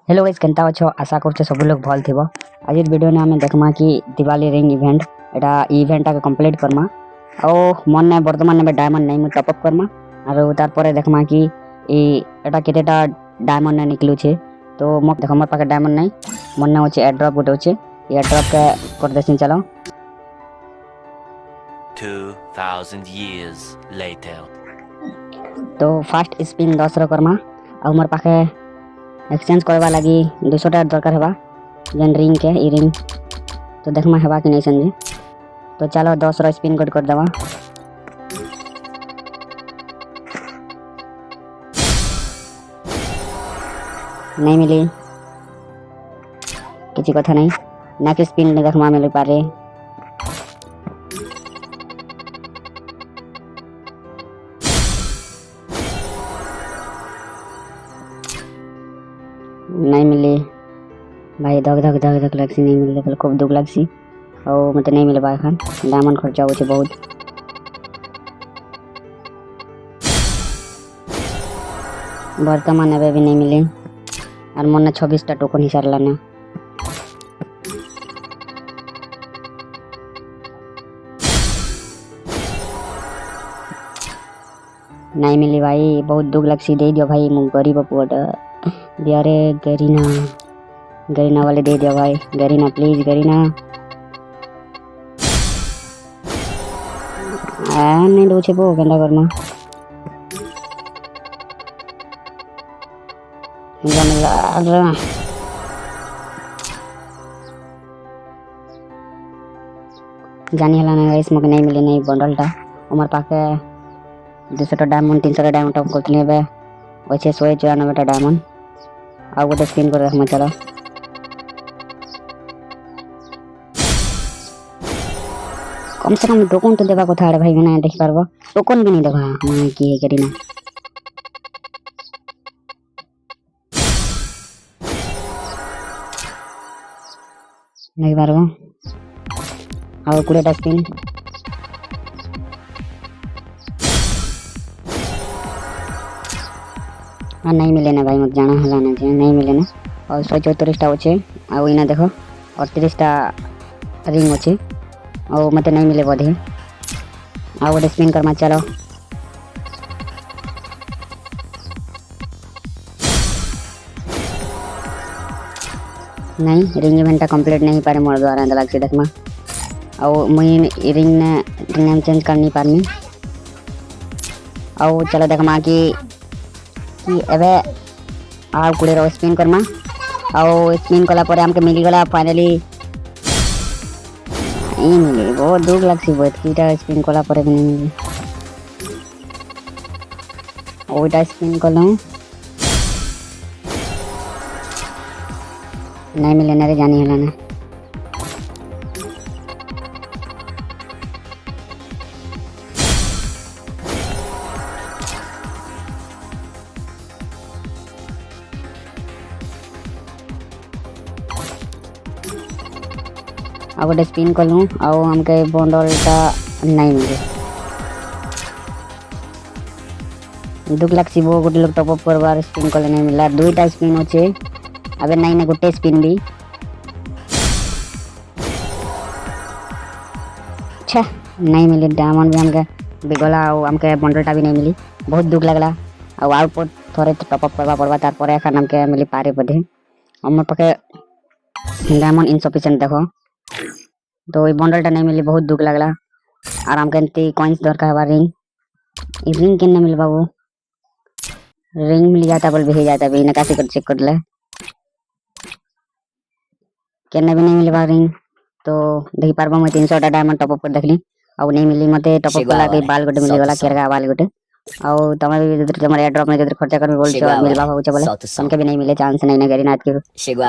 Hello guys केनता अछो आशा करछे सब लोग भल थिबो। आज वीडियो ने हमें देखमा कि दिवाली रिंग इवेंट एटा इवेंट का कंप्लीट करमा ओ मन ने वर्तमान में डायमंड नहीं मु टॉप अप करमा और तार परे देखमा कि एटा केतेटा डायमंड ने निकलु छे। तो म देख हमर पाके डायमंड नहीं मन ने होचे एयर ड्रॉप गुटे होचे एयर ड्रॉप के कर देसिन चलो 2000 years later। तो फास्ट स्पिन 10 रो करमा आ हमर पाके एक्सचेंज करवा लगी 200 टा दरकार हेबा जन रिंग के ई रिंग तो देखमा हेबा कि नहीं समझे। तो चलो 10 रो स्पिन कोड कर दवा नहीं मिली किसी कथा नहीं ना कि स्पिन में देखमा मिल पारे नहीं मिली भाई धक धक धक धक लगसी नहीं मिले कल खूब दुख लगसी और मते नहीं मिले खान डायमंड खर्चा हो बहुत वर्तमान में भी नहीं मिले और मन 26 टा टोकन ही सारला ना नहीं मिली भाई बहुत दुख लगसी दे दियो भाई मु गरीब पुअटा दियारे गरीना गरीना वाले दे दिया भाई गरीना प्लीज गरीना नहीं दो छे वो गंदा करमा जानी हला ना गाइस मके नहीं मिले नहीं बंडलटा हमार पाके 200 टा डायमंड 300 टा डायमंड टॉप करतले बे ओछे 194 टा डायमंड आ गोटे स्पिन कर रखमा चलो कम से कम टोकन तो देवा कथा भाई ना देख पारबो टोकन भी नहीं देबा हम की है करीना नहीं पारबो आ कुड़े टा स्पिन नहीं मिले ना भाई मत जाना हला ना नहीं मिले ना और 134 टा होचे आ इना देखो 38 टा रिंग होचे और मते नहीं मिले बोधे आ गोटे स्पिन करमा चलो नहीं रिंग इवेंट कंप्लीट नहीं पारे मोर द्वारा लग से देखमा और मुई रिंग ने नेम चेंज कर नहीं पारमी और चलो देखमा कि एबे आ कुड़े रो स्पिन करमा और स्पिन कला परे हमके मिली गला फाइनली ई मिली बहुत दुख लगसी बहुत कीटा स्पिन कला परे नहीं मिली ओटा स्पिन कलो नहीं मिले ना रे जानी हला ना आ गोटे स्पिन कलूँ आउ हमके बंडलटा नहीं मिले दुख लगसी वो गोटे लोग टॉप अप करवार स्पिन कले नहीं मिला दुईटा स्पिन होचे अबे नहीं ना गोटे स्पिन भी छे नहीं मिली डायमंड भी हमके बिगला और हमके बंडलटा भी नहीं मिली बहुत दुख लगला और आउटपुट थोड़े टॉप अप करवा पड़वा तार परे एखन हमके मिली पारे बधे हमर पाके डायमंड इनसफिशिएंट देखो तो ये बंडलटा नहीं मिली बहुत दुख लगला और हमके एंती कॉइंस दरकार बा रिंग केने मिल बाबू रिंग मिल जाता बोल भी जाता भी नकासी कर चेक कर ले केने भी नहीं मिल बा रिंग तो देखि पारबो मैं 300 टा डायमंड टॉप अप कर देखली अब नहीं मिली मते टॉप अप कला के बाल गोटे मिली गला केरगा बाल गोटे और तमे भी जदर तमरे एयर ड्रॉप में जदर खर्चा करबे बोल छ मिलबा हो छ बोले हमके भी नहीं मिले चांस नहीं ना करी नाथ के